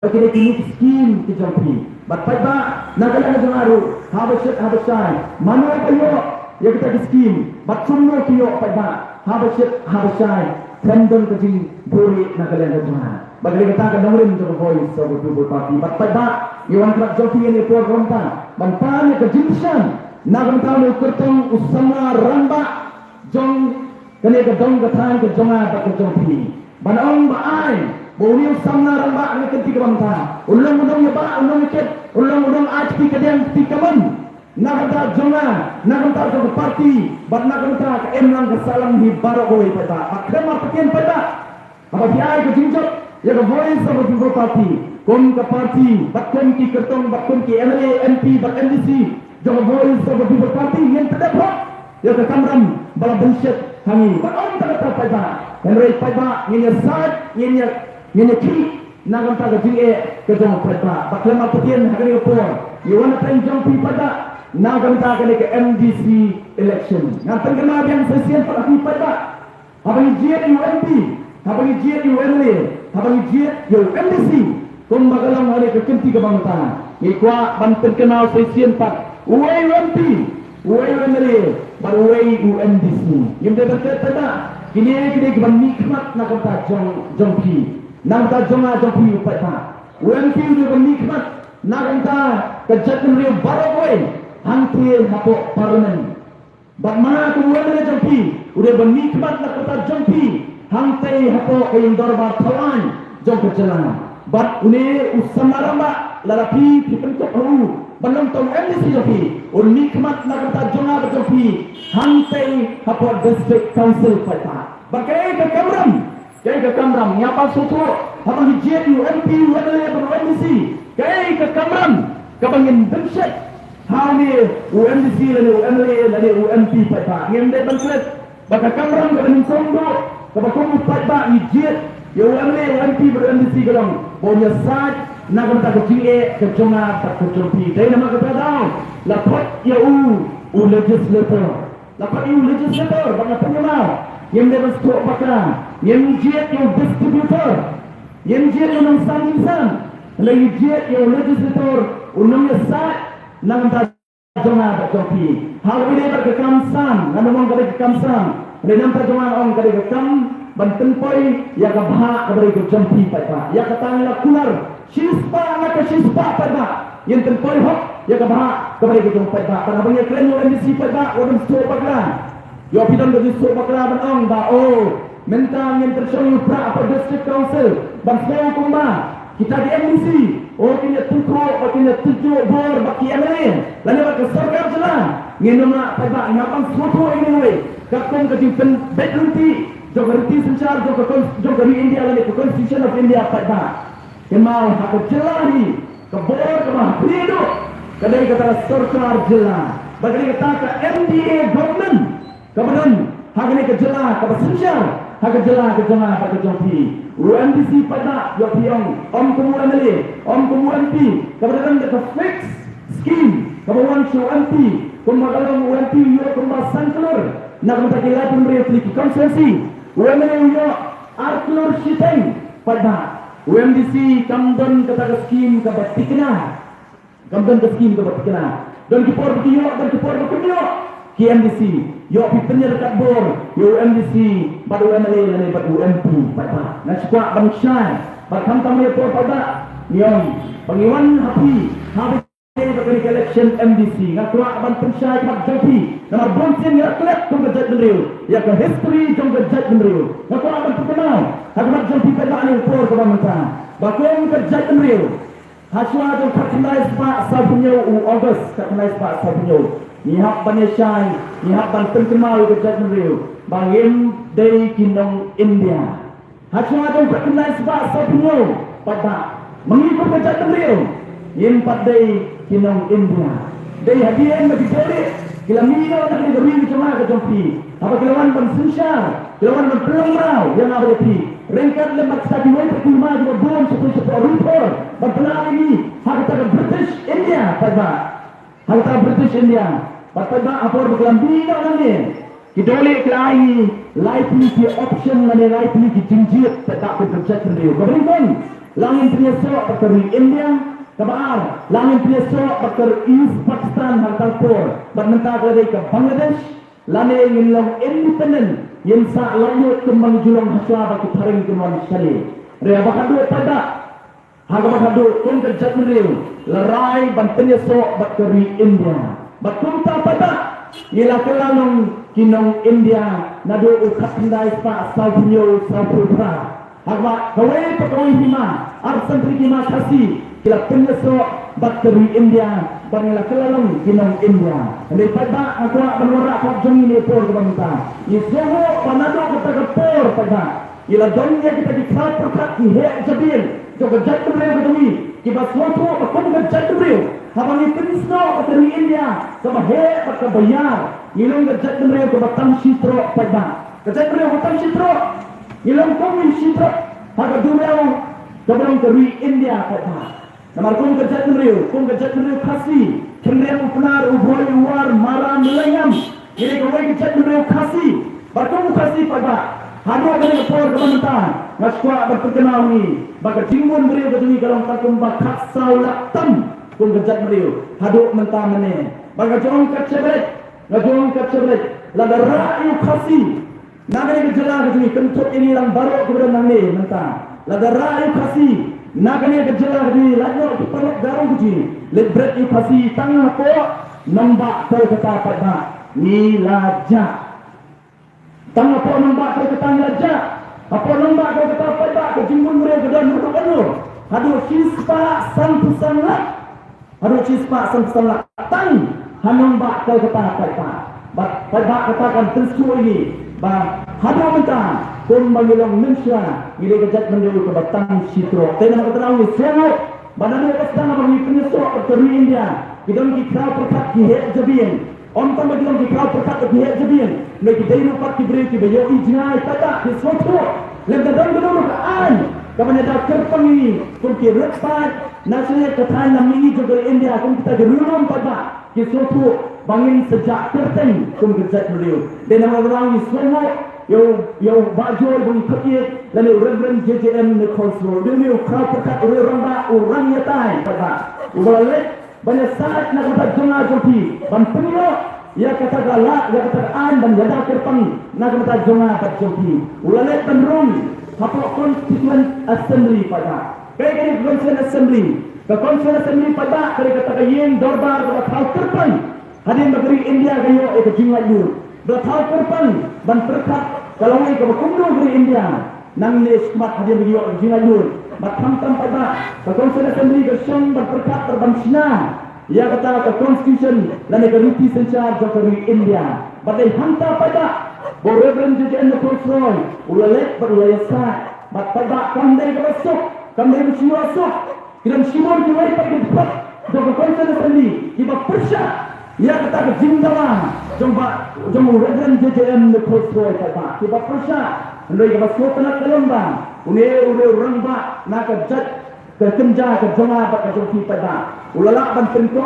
Kini kini skim kijampi. Bapak nagalan na aru habashay. Mana kayo ya kita skim. Batsuno kiyo paiba habashay. Tendon kaji buri nagalan na jana. Bagaimana kita akan dengerin the voice of the people party. Bapak iwan kerak jampi ini program ta. Banpan ke jinsan. Nagam tahu kertong usama ramba jong kene ke dong ke tang ke jonga tak ke jampi. Banong baai. Buni usamna ramba ni kenti kabanta ulung-ulung ya ba ulung iket ulung-ulung aj ti kadang ti kaman naganta jonga naganta ke parti bat naganta ke emlang ke salam di barokoi pada akhirnya pakian pada apa dia ke jinjot ya ke voice of the party kom ke parti bat kom ki kertong bat kom ki MLA MP bat MDC jong voice of the party yang terdapat ya ke kamram bala bensyet hangi bat on tak pada Henry pada ini sad ini ki nagam ta gajing ke jong pada baklama putien hari opor you want to jong pi pada nagam ta ke MDC election ngapan kena yang sesian pada pada abang jiat UMP abang jiat UMLA abang jiat MDC kum bagalang hari ke kenti ke bangta ikwa banten kenal sesian pak uai UMP uai UMLA baru uai UMDC yang dia berkata kini ban nikmat nagam ta jong pi nang ta jonga jompi upai ta UMP juga nikmat nang ta kejat menriu barokoi hangti hapo parlemen bat mana tu UMP jompi udah bernikmat nak ta jompi hangti hapo kain dorbar thawan jom kejalan bat une usamaramba larapi pipentok ru banong MDC jompi nikmat nak ta jonga jompi hangti hapo district council pai bagai ke kamram kay ke kamram nyapa susu habang hijit UMP wala MDC kay ke kamram kabangin bensyet hani UMDC lani UMLA lani UMP pada ngende bangklet baka kamram kabangin sondo kabakum pada hijit UMLA UMP MDC galong bonya sat nagam ta kecing ke jonga tak kecumpi dai nama kepada lapat ya legislator lapat legislator baka penyemau yang dia bersetuk bakal yang jiat yang distributor yang jiat yang sang-sang lagi jiat yang legislator unang yasat nang tajunga bacopi hal ini berkekamsang ngamong kali kekamsang dan tajunga ong kali kekam banten poi ya kabha kabari kejampi pada ya katang lakular sispa maka sispa pada yang tempoi hok ya kabha kabari kejampi pada pada bagi keren yang disi pada orang setuk bakal yo pidon dari subakra banong ba mentang yang tersyong pra apa district council bangsa kumba kita di MDC kini tukro kini tujuh bor baki MLA lalu bak sarkar jalan ngenoma pada ngapan foto ini we kakong kejimpen bedunti jogarti sencar jogari India lalu constitution of India pada kemau hak jelani kebor kemah prido kadai kata sarkar jalan bagi kata ke MDA government kemudian hagani kejela kebesensyal hagajela kejela pada jompi UMDC pada yopiong kemudian ini kemudian pi kemudian the fix scheme kemudian UMP kemudian UMP yo kembali sangklur nak minta kira pemberi aplikasi konsensi UMP yo arklur shiteng pada UMDC kemudian kata scheme kebatikna kemudian ke scheme kebatikna dan kipor biyo dan kipor biyo KMDC, yo pitanya dekat bor, yo MDC, pada UMLA dan pada UMP, pada. Nasibah bangsa, pada tamu itu pada, niom, pengiwan happy bagi election MDC, ngakuak ban pensai mak jopi, nama bonsin ya klep jom kejat bendriu, ya ke history jom kejat bendriu, ngakuak ban terkenal, hagmat jopi pada ni por ke bangsa, bakom kejat bendriu, haswa jom terkenal sepak sabunyo August, terkenal sepak sabunyo. Nihap Banesai, nihap Banten Kemal kejat meriu, bangim dari Kinong India. Hacung adong perkenal sebab sabunyo pada mengikut kejat meriu, yin padai Kinong India. Dari hadiah bagi boleh, kila mino nak digawin cuma kejompi. Apa kilawan bensensyar, kilawan berpelamrau yang ada di ringkat lemak stadion pertama juga bom sepuluh rupiah. Berpelang ini hak kata British India pada. Hak kata British India. Pada apa berkelambi nanti kidole kelai life ni option nanti life ni jinjit tak berkerja sendiri. Kemudian langin priesok bakar India kabar langin priesok bakar East Pakistan hartalpur bermentak lagi ke Bangladesh lane ngilong independent yang sa lanjut kembang julong hasla bagi paring kembang syali rea bakadu pada haga bakadu kun kerjat meriu lerai bantenya sok bakar India batum ta pada ila kelalong kinong India nado ukat ndai pa saunyo saupra Agak kawai pakawai hima, arsan terima kasih. Kila penyeso bakteri India, panggil kelalung kinong India. Daripada aku nak menora kau jeng ini por kebangsa. Isoho panado kita kepor pada. Ila dunia kita dikat perkat dihek jabil. Jika jatuh beliau ketemu, kita suatu aku kerja beliau. Habang ipinisno bakteri India, sama hek pakai bayar. Ilung kerja beliau ke batang sitro pada. Kerja beliau batang sitro. Ilang kami sitra harga dunia keberang dari India kata. Namar kong kerja meriu kasih. Cenderung benar uboi war marah melengam. Ini kau kerja meriu kasih. Berkong kasih pada. Hadu akan kepor kebantan. Ngaskwa berperkenal ni. Baka timbun meriu ketui kalau takum bakak saulak tam. Kong kerja meriu. Hadu mentah mene. Baka jong kerja berit. Ngajong kerja berit. Lada rayu kasih. Nagani gejala kini kentut ini lang baru kemudian nanti mentah. Lada rayu kasih. Nagani gejala kini lanjut perut garung kini. Lebret yu kasih tangah po nambak terkata pada nilaja. Tangah po nambak terkata nilaja. Apa nambak terkata pada kejimbun mereka kedan duduk penuh. Hadu cispa sampu sangat. Hadu cispa sampu sangat. Tang hanambak terkata pada. Pada katakan tensu ini. Bah, hadu mentah pun mengilong Malaysia ini kejat menjadi ke batang sitro. Tapi nama keterangan ini semua badan dia sedang bagi penyesok dari India. Kita mengikau perkat dihek jebien. Om tambah kita mengikau perkat dihek jebien. Lagi dari lupa kibri kibayo ijnai tada di suatu. Lagi dalam gedung kaan. Kapan ada kerpang ini pun kirepat nasihat ketahan namini juga India. Pun kita gerulung pada di suatu. Bangin sejak terteng kum kerjat beliau. Dan nama orang ini semua yang bajol bagi kekit lalu Reverend JJM the Consul. Dia kau perkat orang nyatai pada. Ubalik banyak saat nak kata jengah joti. Dan penyok ia kata galak, ia kata an dan jada kerpang nak kata jengah joti. Ubalik penrung hapok Constituent Assembly pada. Kaya Constituent Assembly. Ke Constituent Assembly pada kaya kata kayin dorbar kata kau kerpang. Hadir negeri India kayo itu jingat yu. Bertau kerpan dan perkat kalau ini kamu kumdu negeri India. Nang ni smart hadir kayo jingat yu. Batam tam pada. Constitution Assembly kesyang berperkat terbansina. Ia kata ke Constitution dan negeri sencar negeri India. Badai hantar pada. Bo Reverend JJN Consul. Ulalek berlayasa. Bat pada kandai kebasuk. Kandai bersiwasuk. Kiran simon kiwai pakai depan. Joko Constitution Assembly. Iba persyak. Ia kata ke jingdawa jomba Reverend JJM the Consul kata tiba persa ndoi ke baso tanak kelomba une orang ba nak jat ke kenja ke jonga ba ke joki pada ulala ban penko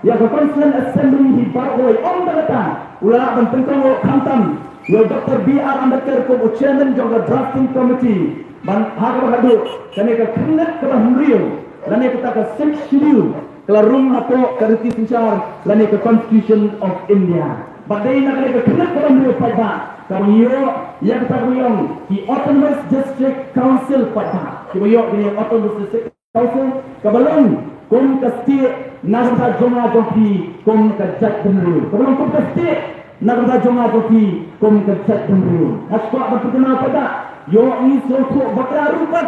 ya ke Constituent Assembly di baroi om kata ulala ban penko khantam yo Dr. BR Ambedkar ko chairman jongga drafting committee ban hak ba hadu kane ke khnat ke bahriyo lane kita ke 6 schedule Kelarung apa kerti sencar lani ke Constitution of India. Badai nak lagi kena kalau pada kami yang kita beriong di Autonomous District Council pada. Kita beriong di Autonomous District Council kebalong kum kesti nak kita jonga joki kum kerjat dulu. Kebalong kum kesti nak kita jonga joki kum kerjat dulu. Aspa berkenal pada yo ini suatu bakal rupat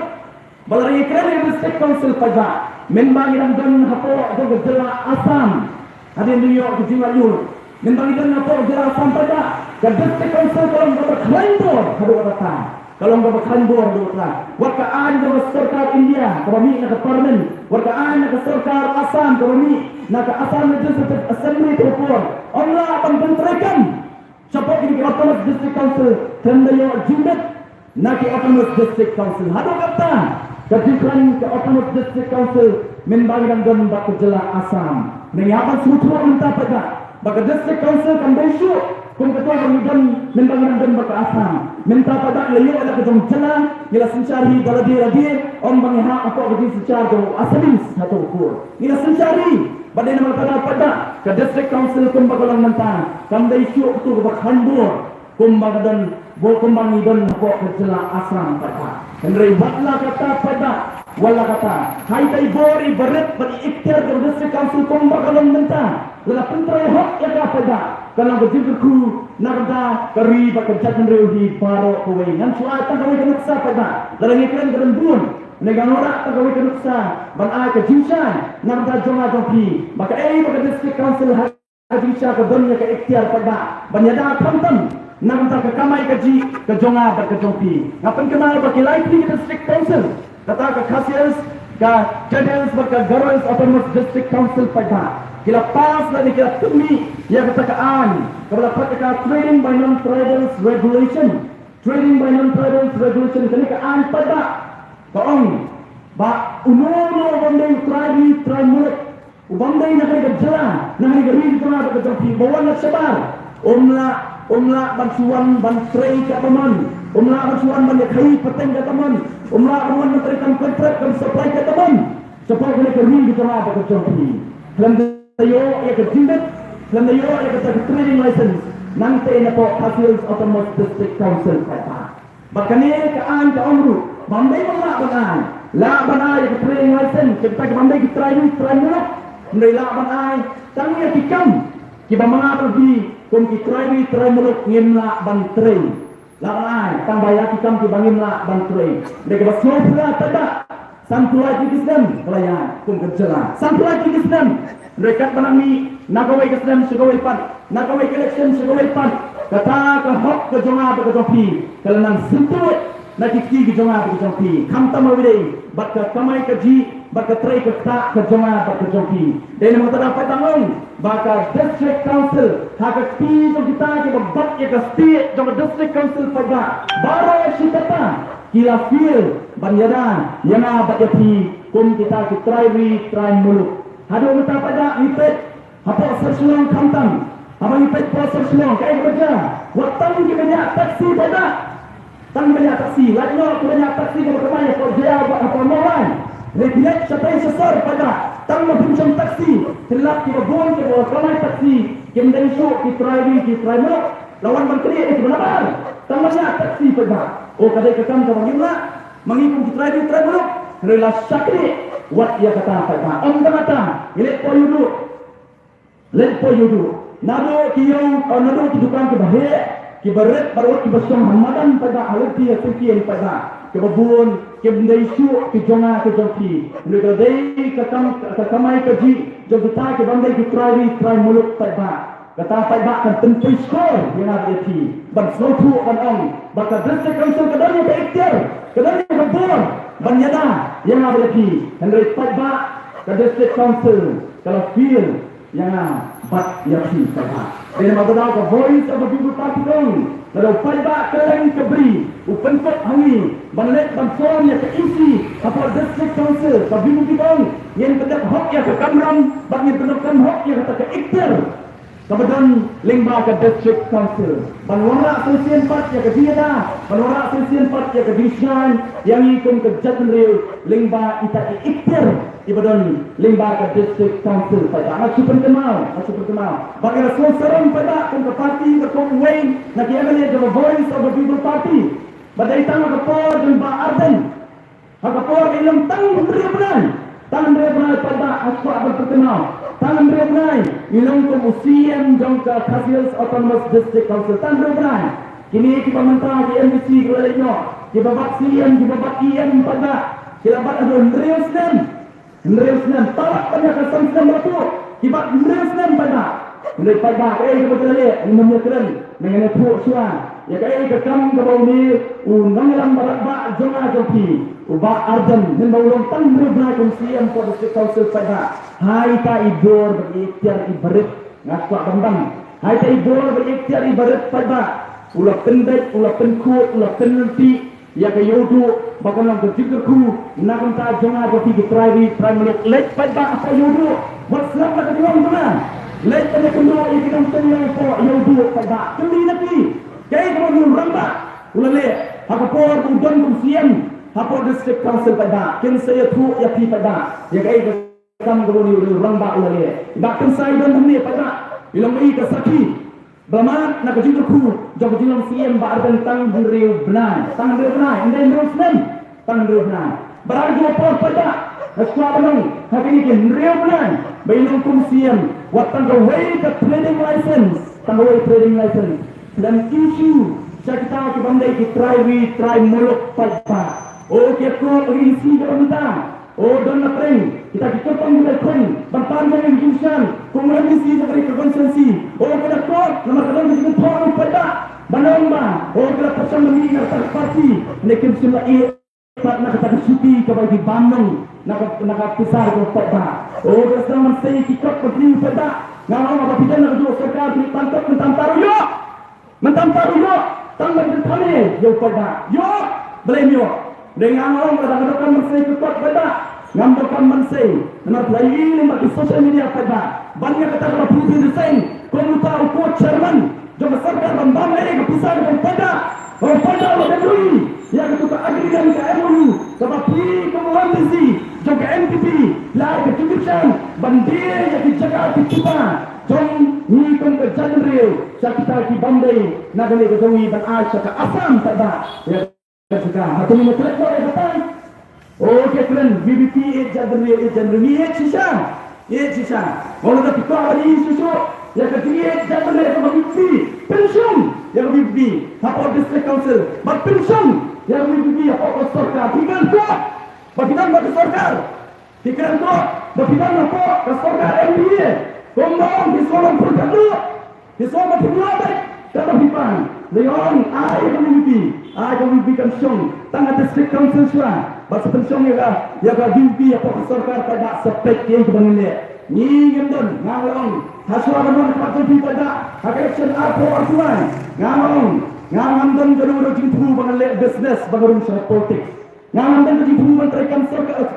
balari kerana District Council pada. Membagi dan hapo atau gejala asam hadir New York kejiwa yul membagi dan hapo gejala asam pada District Council kalau berklandor hadir kata kalau berklandor hadir wakaan dari serkar India kami nak parlimen wakaan nak serkar asam kami nak asam legislative assembly terpur Allah akan benterkan siapa ini Autonomous District Council tendayo jimat nak Autonomous District Council hadir kata Kejukan ke Autonomous District Council membagi dan bak jela asam. Nengapan sutra minta pada. Baka District Council kan besok kung ketua pangidon membangun dan berkeasam minta pada layu ada ketong jalan ila sencari daladi om bangha apa kerja secara do asalis satu ukur ila sencari badai nama pada ke district council kumbagalan mentang kamdai syuk tu bakhanbur kumbagadan bo kumbangidon apa kerja asam pada henry watla kata pada wala kata hai tai bori berit bagi ikhtiar ke district council kumbagalan mentang lala pentrai hok ya pada kalau berjumpa narda kari bekerja merehi baro kowe ngan suai tak kowe kenuksa pada dalam iklan berembun negang ora tak kowe kenuksa ban ai ke jinsan narda jonga jopi maka baka district council haji sya ke dunia ke ikhtiar pada banyada kamtam narda ke kamai kaji ke jonga ke jopi ngapan kenal baki likely ke district council kata ke khasias ke cadence baka garons autonomous district council pada kila pas lagi kila tumi yang katakan kepada praktika trading by non-tribals regulation kini kean pada kaong ba unono bandai try mulut bandai nak ada jalan nak ada ring jalan ada jadi bawa nak sebar umla bantuan bantrai ke teman umla bantuan banyak kai peteng ke teman umla bantuan menterikan kontrak dan supply ke teman supply kena ke ring jalan ada jadi Layo ya kejibat, layo ya kata trading license. Nanti na po Khasias Autonomous District Council kata. Bahkan ni kean ke omru, bandai mana banai, la banai ya trading license. Kita ke bandai kita try mula, bandai la banai. Tangi ya kikam, kita mga pergi, kum kita try mula ngimla bantray. La banai, tang bayar kikam kita ngimla bantray. Mereka bersuara pula tidak. Sampai Islam pelayan pun kerja. Sampai Islam mereka menangi nakawai Islam segawai pan, nakawai election segawai pan. Kata ke hok ke jonga ke jopi, kalau sentuh nak kiki ke jonga ke jopi. Kamta mawidei, bak kamai kaji, bak try ke tak ke jonga ke jopi. Dan yang dapat tanggung, bak district council hak pi to kita ke bak ya ke state jong district council pada baru sitata kila feel banyadan yang abad yapi kum kita try muluk hadu kita pada ipet apa sersulang kamtang apa ipet apa sersulang kai kerja watang kita banyak taksi pada tang banyak taksi lagi banyak taksi ke berkemanya kau dia apa mohon lebihan sampai sesar pada tang macam taksi telak kita buang ke kamai taksi kim dari show kita try muluk lawan menteri itu benar tang banyak taksi pada oh kadai ketam ke bangimla mengikut try dulu rela sakri wat ya kata apa om kata let po yudu nado kiyong nado kidukan ke bahaya ki baret baru ki basong hamadan pada alat dia sekian pada ke babun ke bendai su ke jonga ke joki nego dei ke kamai ke ji jogita ke bandai ki try mulut pada kata pai bak kan tentu skor yang ada di ban slotu ban ong baka district council kadanya ke ikhtiar kadanya ke board ban yada yang ada di henry pai bak ke district council kalau feel yang bat yapi pada dan magadaw ke voice of the people party dong kalau pai bak keleng ke bri upen pot hangi ban let ban son ya ke isi apa district council ke bimu dong yang kedap hok ya ke kamram bak yang kedap hok ya ke ikhtiar kemudian lingba ke district council banwara sesian part ya ke dia banwara sesian part ya ke division yang ikut ke jatnril lingba ita ikhtiar ibadon lingba ke district council pada anak super kenal bagi rasul serem pada ke parti ke Wayne nak yang ni the voice of the people party badai tang ke por dan ba arden ke por ilmu tang benar pada aswa berkenal tangan berai ilong ko museum jong ka Khasias Autonomous District Council tangan berai kini kita mentah di NBC kelalainya kita babak CM kita babak IM pada kita babak Andreas tawak banyak kesan sedang beratu kita Andreas pada mulai pada kita berjalan ini keren mengenai puk suan ya kaya kekam ke bau ni unang lam barak jonga joki uba arden dan bau tang berai CM for District Council pada hai ta idor berikhtiar ibarat ngaswa bambang hai ta idor berikhtiar ibarat pada ulah pendek ulah penkut ulah penelti ya ke yodu bakalan berjikirku nak ta jonga bagi try muluk let pada apa yodu buat selama ke diorang mana Lain pada kedua yang kita tengah po yang dua pada kembali lagi. Jadi kalau belum rambak, ulale aku por udon kumsian, aku district council pada, kin saya tu ya pi pada, ya kai kam guru ni rambak ulale. Bahkan saya dan ni pada, bilang ini kesaki. Bama nak jadi ku, jauh jadi siam bar tentang beriu benar, tang beriu benar, ini Muslim, tang beriu benar. Berarti apa pada? Sesuatu yang hari ini beriu benar, bilang kumsian, waktu away the trading license, tang away trading license, dan isu kita ke bandai kita try muluk pada. Oh kita isi berantang. Oh don na pring kita kitotong mulai pring bertanya yang jurusan kemudian isi dari konsensi. Oh kita kok nama kadang kita tahu pada banamba. Oh kita pasang mengingat tak parti lekin sila i tak nak kata suci kepada di Bandung nak besar ke pada. Oh kita sedang mesti kita pergi pada ngawang apa kita nak jual serkar di pantat mentam taru yo tanggal bertani yo pada yo blame yo dengan orang kadang-kadang mesti ikut pada ngambilkan mensei nak lagi lima di sosial media pada banyak kata kalau putih desain kalau tahu kuat chairman jom serkar bambang besar pada pada ada dui yang itu ke agregan ke MOU tapi kemudian misi jom ke MPP lah ke tujuan bandir yang dijaga kita jom ni kan ke jalan real sakita di bandai nak ni ke jongi ban Asia ke Assam pada ya sekarang atau ni betul betul. Okey keren BBP jalan ni sisa kalau dah kita hari susu yang ketiga jalan real BBP pensiun yang BBP apa district council bak pensiun yang BBP apa sorkar tinggal kok bagian bagi sorkar tinggal kok bagian apa ke sorkar MBA Kumbang di Solong Perkadu, di Solong Perkadu, dalam hipan. Leon, I community pensiun, tangga district council suara, bahasa pensiun ya ka BB apa sorkar pada spek yang kebangunnya. Ni gendon, ngalong, haswa benon patut pada, action apa artuan, ngalong don garu jimpu bangalek business bangarun sa politics. Ngalong don jimpu mentrekan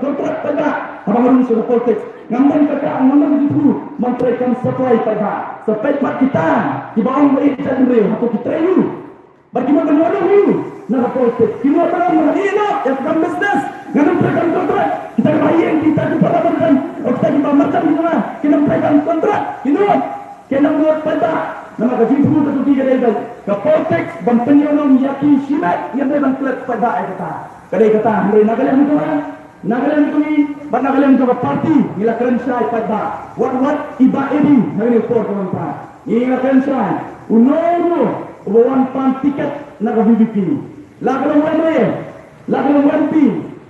kontrak pada, bangarun sa politics. Ngambil itu memberikan supply pada supply kita di bawah mereka sendiri atau kita ini bagaimana menolong ini nak politik kita orang ini yang bukan bisnes ngambil memberikan kontrak kita bayar kita kepada mereka kita macam itu lah kita memberikan kontrak kita buat pada nama gaji itu untuk tiga level ke politik dan penyelong yakin simak yang memang kelas pada kedai kata hari Nagaland itu Nagaland juga parti ila kerensai pada wat iba ini hari report teman-teman ila kerensai uno uwan pan tiket naga BBP lagalang WMP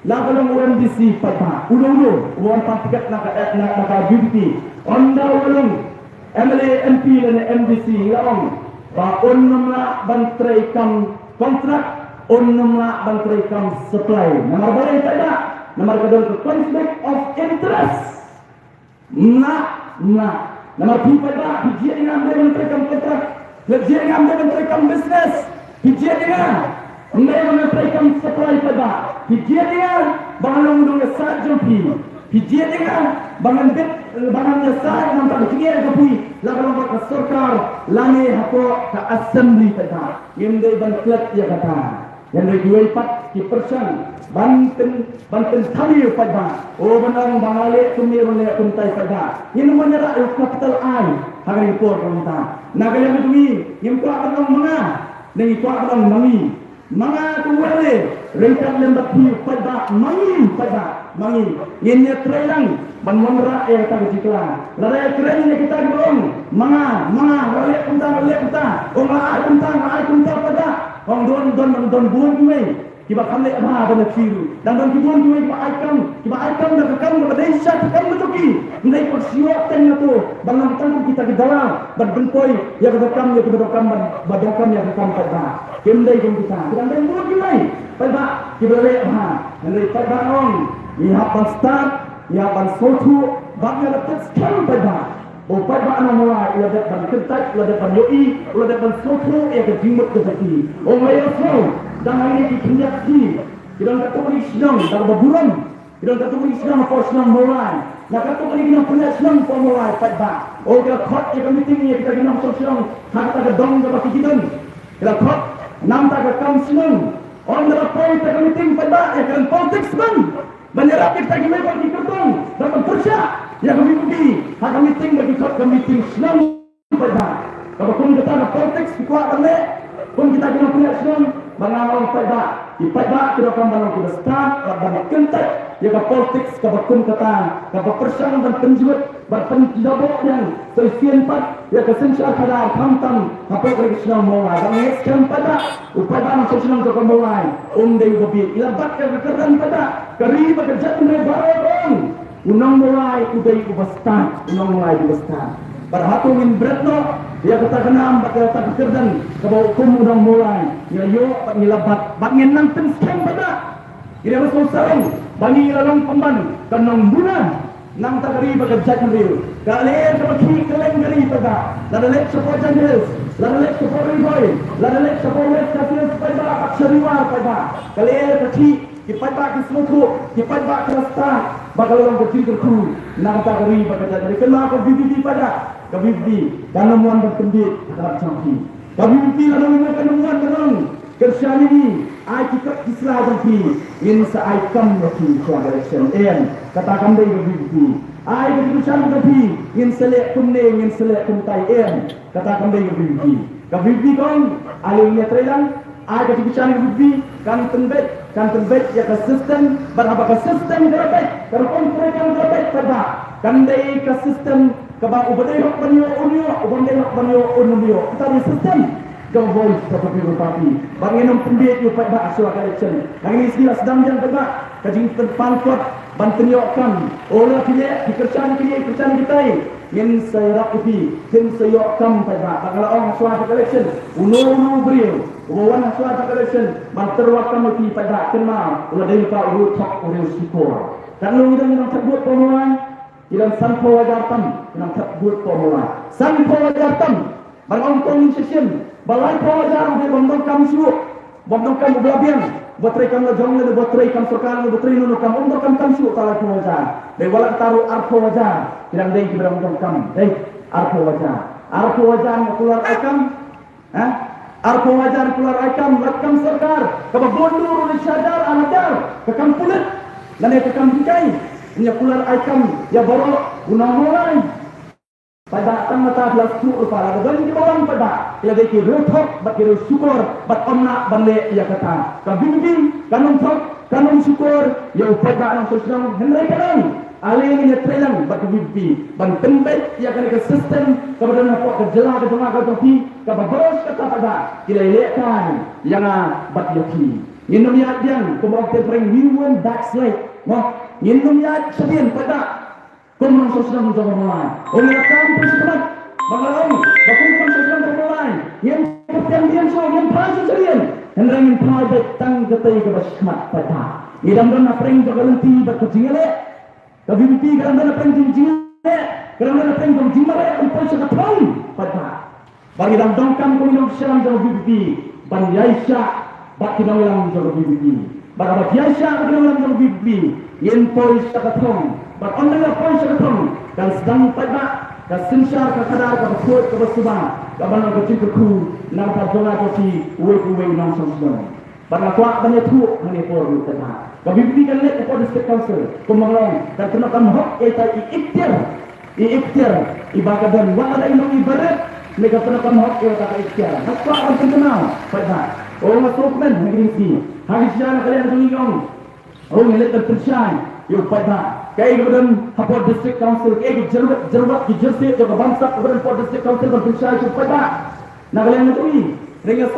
lagalang OMDC pada uno uwan pan tiket naga BBP onda walong MLA MP dan MDC laong ba onnamla bantrai kam kontrak onnamla bantrai kam supply nomor boleh tidak nomor kedua conflict of interest. Nomor tiga pada hijau yang ambil menterikan kontrak, hijau yang ambil menterikan bisnes, hijau yang ambil menterikan supply pada, hijau yang bangun undang sarjampi, hijau yang bangun nyesai nampak kiri tapi lalu ke sorkar, lani hako ke assembly pada, yang dia bangkit ya kata, yang dia 24% Banten tali pada benang bangale tumir bangale kuntai pada ini menyerah capital I hari report kita Nagaland itu yang kuat orang menga dan kuat orang menga tu wale rengkat lembat pada mangi ini trailang banmondra tak cikla lare train kita gong menga wale kunta kunta pada orang don buat ni kiba kami apa pada ciru dan kibun kiba aikam dah kekam pada desa kekam betuki ndai persiap tanya tu bangang tang kita ke dalam berbentoy ya kekam badokam ya kekam pada kendai kita dan buat gimai pada kiba le ndai pada ong ihap start ihap sotu bagnya dapat sekali pada pada anak mulai ia dapat kentak ia dapat yoi ia dapat sotu ia kejimut kesepi mayo so dan hari ini dikinjaki kita nak tulis dong dalam berbulan Kita tak tunggu Islam apa Islam mulai. Nak kata kali kita punya Islam apa mulai pai ba. Oh kita khot kita meeting ni kita kena Islam. Hak kita dong ke baki kita. Kita khot nam tak ke kam Islam. Orang dalam poin kita meeting pai ba ya kan politik bang. Menyerap kita kena bagi kertong. Dapat kerja. Ya kami pergi. Hak meeting bagi khot ke meeting Islam pai ba. Kalau pun kita nak politik kuat balik. Pun kita kena punya Islam. Bangawang pai ba. Ipai ba kita akan bangun kita start. Bangun kentai. Ya ke politik ke bakun kata ke persiang dan penjuat berpenjabok yang seisian pat ya ke sensyar kadar kamtam apa lagi senang mulai dan ngeskan pada upaya masuk senang ke mulai dei babi ilabat ke keran pada keri bekerja dengan barang unang mulai udai ubastan unang mulai ubastan berhatungin beratno ya kata kenam bakal tak kerdan ke hukum unang mulai ya yo nilabat bangin nang tenskan pada ini masuk sarung bagi lalang pemban kanong bulan nang tagari bekerja kembali kalian seperti kalian gari pada lalu lek sepojan hills lalu lek sepori boy lalu lek sepori west kasian pada aksariwa pada kalian kecil kipat bak kismuku kipat bak kerasta bakal orang kecil terku nang tagari bekerja kembali kenapa bibi pada kabibi kanamuan berkendit terhadap canggih kabibi lalu kanamuan kanong kerjaan ini ai kita Islam bagi in sa ai kam lagi direction katakan dia begitu ai keputusan bagi in selek kumne in selek kumtai katakan dia begitu kabibi kon alihnya trelang ai keputusan bagi kan tembet ya ke sistem berapa ke sistem terbaik terpon mereka terbaik pada kan dia ke sistem kebab ubadai hok banyo unyo ubandai hok banyo unyo kita di sistem Don't voice for people party. Bangin ang pundit yung pada asal election. Ang ini sila sedang yang tegak. Kajing terpangkot bantunyokkan. Olah tidak dikerjaan kita. Yang saya raputi, yang saya kam pada. Kalau orang asal election, uno beriu. Uwan asal election, banterwakam itu pada kenal. Ulah dari pak urut tok urut sikor. Dan lu yang terbut pemulai, yang sanpo wajartam, yang terbut pemulai. Sanpo wajartam. Barang tong session. Balai pawajar dia bondongkam suuk, bondongkam belabian, berterikan lejong le, berterikan sokang, berterikan nukam, bondongkam kam suuk talai pawajar. Dia walak taruh arpo wajar, tidak dia kita bondongkam, arpo wajar keluar aikam, arpo wajar keluar aikam, lakam serkar, kebab bondur di sadar anadar, kekam pulut, dan dia kekam bikai, ini keluar aikam, ya baru guna mulai. Pada tangata belas suku para dan di bawah pada ya deki rotok bakiru syukur bat omna bande ya kata kabingi kanong syukur ya pada ang sosial henry kanang alih ini trelang bakbibi ban tembet ya kan ke sistem kemudian apa kejela ke tengah ke topi ke bagos kata pada kilelekan yang bat yaki minum ya yang kemudian pering human backslide mo minum ya sedien pada Kumang sosial mencoba mulai. Oleh kampus teman, bangalong, bakumang sosial mulai. Yang kepentingan so, yang proses sekalian. Hendrangin private tang ketai kebasmat pada. Idam dan apreng berganti berkecingale. Kabinti kadang dan apreng jingale. Kadang dan apreng jingale untuk sekatong pada. Bagi dam dongkam kuminong siang jauh binti. Bandiaisya bak kinaulang jauh binti. Bagaimana biasa kinaulang jauh binti. Yen polis sekatong. But on the point of the tongue, dan sedang pada, dan sensyar ke kadar ke bersut ke bersubah, ke mana ke cinta ku, nang terjolak ke si uwe nang sosong. Pada kuat banyak tu, hanya por tengah. Kami kan lihat kepada district council, kemanglong, dan kenakan hak kita iiktir, ibadah dan wala ilmu ibarat, mereka kenakan hak kita iiktir. Apa akan terkenal pada? Oh masuk men, negeri ini. Hari siang kalian tengok. Oh milik terpercaya, yuk pada. Kaya kemudian Hapor District Council, kaya jerwat di jersey, juga bangsa kemudian Hapor District Council berpercaya supaya nak kalian ngetui, dengan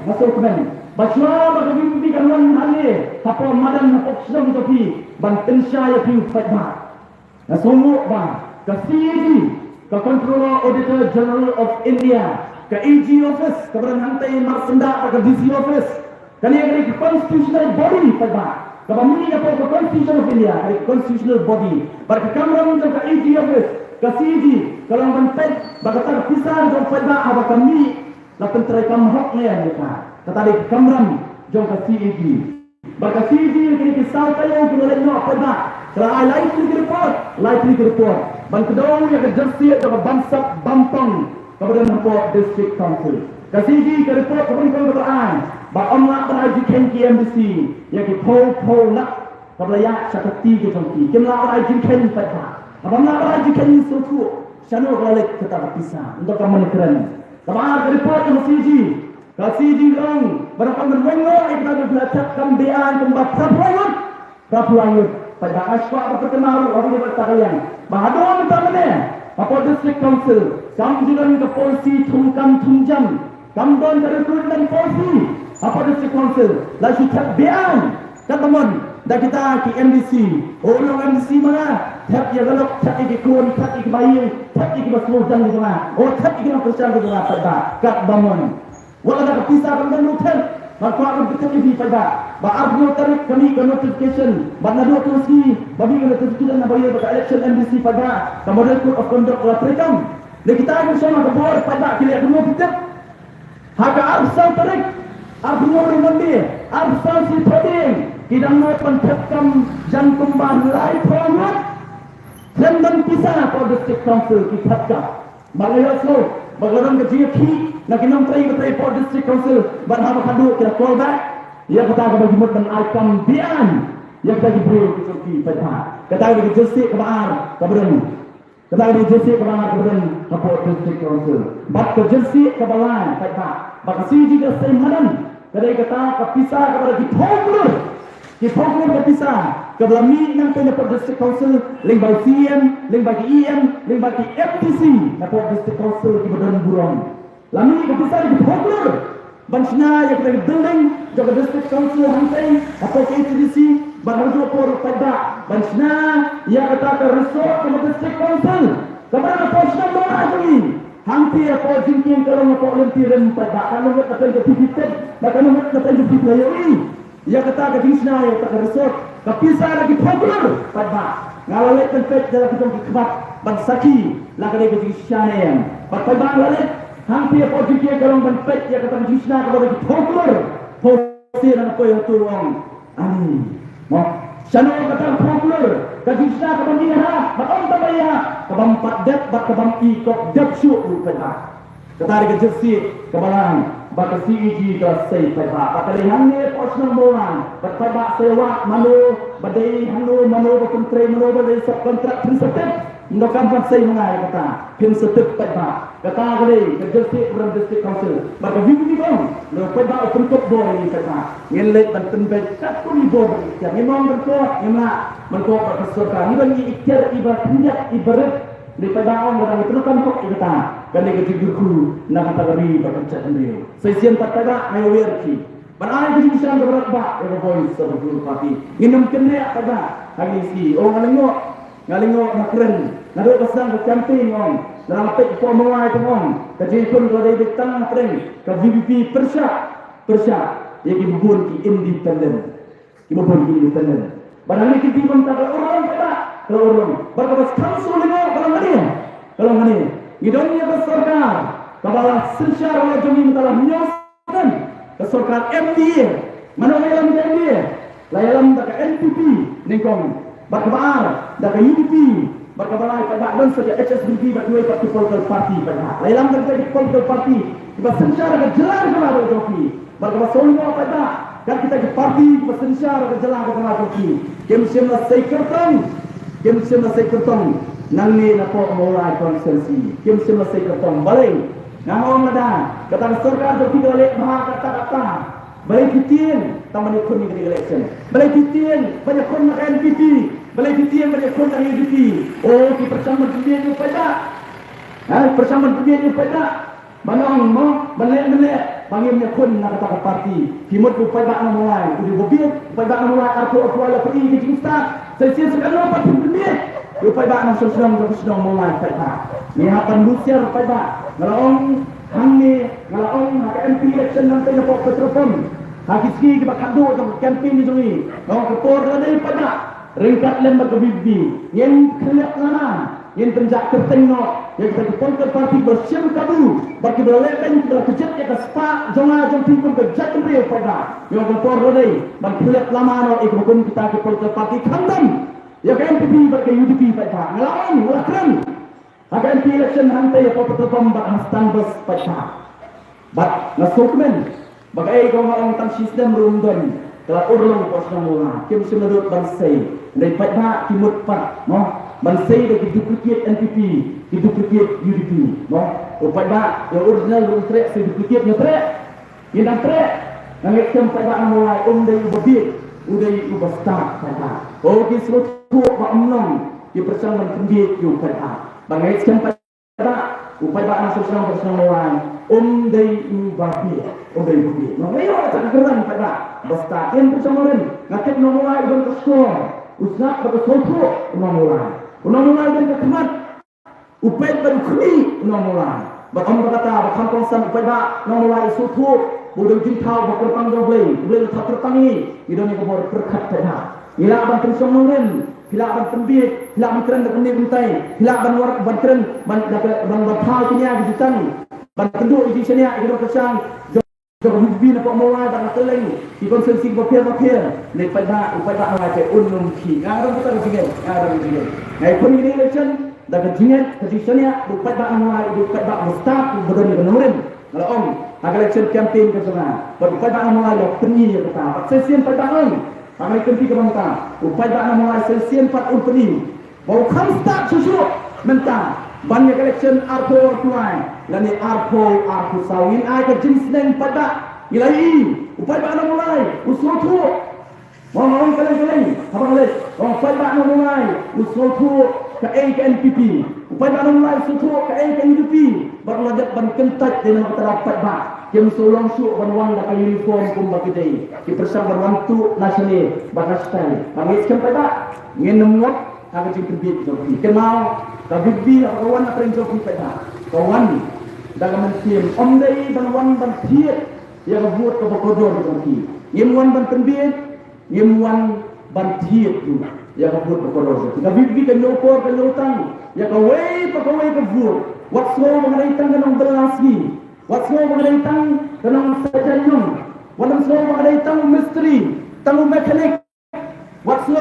masuk kemen. Bacua bagi bibi kawan hale, Hapor Madan Hapor Sedang tapi bantensya ya piu pada. Nah semua bang, ke CAG, ke Controller Auditor General of India, ke EG Office, kemudian hantai Marsenda ke DC Office, kalian ke Constitutional Body pada. Kalau ini apa ke Constitution of India, ke Constitutional Body, pada kamera untuk ke EG Office, ke CG, kalau mentet, bagaimana pisah untuk pada apa kami, lakukan terekam hoknya mereka. Kata di kamera jom ke CG, Baka CG kini kisah tayo kung alin no pa ba. Kaya ay likely report. Ban kedong yang kejersey atau bansap bampang kepada Nempok District Council. Kasi ke report kepada beraan. Ba omla peraji KMDC yang ki pol nak kepada ya syakati ke jongki. Kemla peraji ken pada. Abamla peraji ken suatu. Syano balik kita berpisah untuk kamu keren. Kabar ke report ke CG. Kasi dong berapa menwengo kita belajar kambian kembang prapuayut pada aswa berkenal orang bertarian bahadon tamane apa district council samjuran ke polisi tungkam tunjam kambon dari dan polisi apa district council lalu takbian teman dah kita ki MDC orang MDC mana tak ya galak tak ikut tak ikut bayi tak ikut masmudan di sana tak ikut kerja di sana pada kat bangun wala nak pisah dengan hotel maka akan betul di pada baarno tarik kami ke notification bana dua kursi bagi ke notification na bayar pada election MDC pada kemudian code of conduct la terekam dan kita akan sama ke bawah pada kira dua kita haka arsal tarik arno remandi arsal si tading kidang na pantekam jan kumbang lai prongat dan pisah pada district council kita bagaya slow bagaimana kerja nak kinam try for district council berhaba kadu kira call back ya kata bagi mud dan alkam bian ya kata bro kita pada kata bagi jersey kebar keberan kata bagi jersey kebar keberan support district council bak ke jersey kebalan pada bak si juga semanan kata kepisah kepada Kipokler kepisah kebelah mi nang kena for district council ling bagi CM ling bagi EM ling bagi FTC for district council di badan burung lami kepisah di Kipokler bansna yang kena building jaga district council hantai atau KTDC bahagia por pada bansna yang kata ke resort ke district council kepada posna lagi hanti apa jingking kalau apa lentiran pada kalau kata ke tipitet kalau kata ke tipitet ia kata ke dingsna yang tak resort kepisah lagi popular pada ngalalek tempat dalam kita kebat bansaki lagi ke dingsna yang pada ngalalek hampir apa jika kalau tempat ia kata dingsna kepada popular posir dan apa yang turun ani mau channel kata popular ke dingsna kepada dia batam tabaya kebampat dat bakabam ikok dat syuk pada kata ke jersey kebalan baka CEG ke say pada baka lihangne posnang bolan baka sewa mano badai hanu mano kontre mano badai sub kontrak prinsip ndokan pan say mga kata prinsip pada kata gale ke jersey from district council baka vivi bang lo pada open top boy kata ngelet banten bet katuli boy ya memang berko memang berko baka serta ni bagi ikhtiar ibarat daripada orang itu kan kok kita kan dia ketigurku nak kata kami berkata sendiri sesian tak ada ayo werki berada di sisi yang berat bah yang voice sebelum parti minum kena ada hari si orang ngalingo makren nado pasang ke campaign on dalam tek formula itu on kejipun kalau dia datang tren ke VVP persya yang dibubur ki independen barang ini kita pun tak orang kita orang berkata council kalau ngani idonnya ke sarkar kepala sesyar oleh jami telah menyoskan ke sarkar MDA mana dalam MDA layalam tak NPP ningkong berkabar tak UDP berkabar pada dan saja HSBP berdua political party pada layalam tak jadi political party kita sesyar ke jelas kepada joki berkabar semua pada kan kita ke parti kita sesyar ke jelas kepada joki kem semua kertong nangni na po mulai konsensi kim selesai ketong balik ngahong ada kata surga tu tiga lek kata balik kitin taman ikut ni election balik kitin banyak kon nak NPP balik kitin banyak kon nak UDP oh ki persamaan dunia ni pada persamaan dunia ni pada manong mo balik panggil ni kon nak kata parti timut tu pada mulai tu bobit pada mulai aku ala pergi ke Ustaz saya sekarang apa dunia Rupai bak nak sedang mulai pada. Ni hapan lusiar pada. Ngalaong hangni, ngalaong hak MP election nanti na pok petrofon. Hakiski kita kado untuk campaign ni sungi. Ngalaong kepor lagi pada. Ringkat lembak ke bibi. Yang kelihatan lana. Yang penjak kertengno, yang kita ponker parti bersiam kabu, bagi berlekan kita kejat ya kespa, jonga jom pingkun kejat kembali pada, yang berpor rodai, dan kulihat lama no ikut kita ke ponker parti kandam, ya ke MPP bagi UDP pada, ngelawan, ngelakan, agak MP election hantai apa betul pembak hastan bos pada, bat nasukmen, bagai orang tang sistem rumdon, kalau urung pos namula, kim semenurut bansai, dari pada timur pak, no. Bansai dah duplicate NPP, duplicate UDP, no. Pada yang original yang track, saya duplicate yang track, yang dah track, nangis pada mulai dari ubabit, dari ubastar pada. Oh, di seluruh pak menang, di persamaan pendek yang pada. Nangis pada upaya anak sosial mulai dari ubabit, dari ubabit. No, ayo tak keren pada bastar. Yang persamaan, ngatik mulai dari skor, usah pada seluruh mulai. Mulai dan kekemat upaya baru kini mulai. Bahkan berkata bahkan konsen upaya mulai suatu bodoh jintau bakal tanggung boleh tak tertangi hidupnya kebor berkat pada. Bila abang pensiunan, bila abang pembit, bila abang keren dan penik bentai, bila abang war abang keren abang berhal punya kejutan, abang kenduk di sini hidup kesang. Jom hubbi nak mulai dan teleng di konsumsi bapir daripada upaya mengajar unum ki. Orang kita begini, orang begini. Ngai pun ini election dah kejingan kesisanya upaya mulai upaya mustaq bodoh ni benurin. Kalau om agar election campaign ke sana, upaya mulai lo peni ya kata. Sesian pada on. Agar kempi ke bangka. Upaya mulai sesian pat peni. Bau kamsta susu mentang. Banyak election arpo tuai, lani arpo sawin ay ke jenis neng pada ilai, upaya bana mulai, usutu, mohon kalian, apa kalian, upaya bana mulai, usutu ke NPP, upaya bana mulai usutu ke UDP, berlajar ban kentat dengan terapat ba, kem solong su banwang dak uniform kumba kedai, ki persang berwantu nasional, bakastan, kami sekarang pada ngenemot agak cimpit joki, kenal. Kabibbi kawan nak ring joki pada kawan dalam mensim omdai banwan ban thiet ya buat ke bokodor joki yemwan ban penbit yemwan ban thiet tu ya buat bokodor joki kabibbi kan nyokor kan nyotang ya kawai ke buat wakso mengenai tang kanong berlasi wakso mengenai tang kanong sajanyong walang so mengenai tang misteri tang mekanik wakso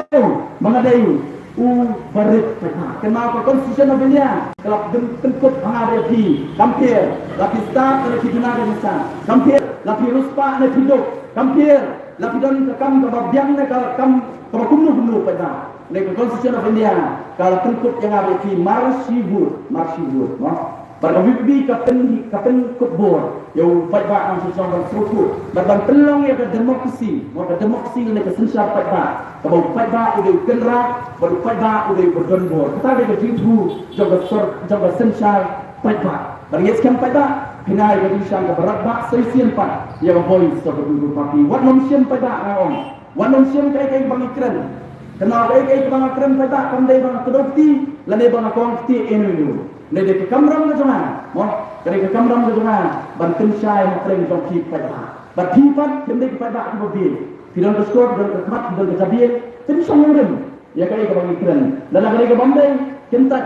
mengenai barit kenapa konstitusi Nobelia kalau tengkut menghadapi kampir lapi start lapi dinaga bisa kampir lapi ruspa lapi hidup kampir lapi don kam kebabiang kam kumnu pada lek konstitusi Nobelia kalau tengkut yang ada di marsibur no berbibi kapen kubur yang pada ang sesama struktur dan pelong ya ke demokrasi ni kesensial pada kalau pada udah kenra baru pada udah berdonbor kita ada jitu jaga sensial pada bagi sekian pada hinai bagi sang berat bak sesian pada yang voice seperti parti wat nomsian pada orang wat nomsian kai bang keren kenapa kai bang keren pada pandai bang kedokti lane bang kongti enu Nede ke kamram ke jangan, mo, kerja ke kamram ke jangan, bantu saya mengklaim joki pada, bertipat kembali kepada mobil, film berskor dan kemat dan kecabian, jadi songong ya kerja ke bagi keren, dan kerja ke Bombay, kentak,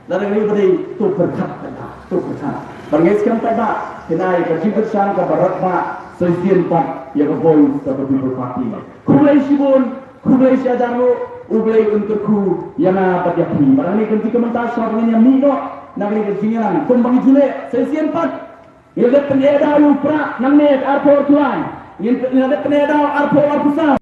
dan kerja ke tu berkat pada, tu berkat, bergeskan pada, kenai kerja bersang ke barat pak, sesian pak, ya ke boy seperti berparti, kulai sibun, kulai siadaru, ublai untukku yang apa dia ni, barang ni kerja kementar soalnya mino. Nagri kesingan, kumbang jule, sesian pat. Ilgat penedau pra, nang net arpo tuan. Ilgat penedau arpo arpusa.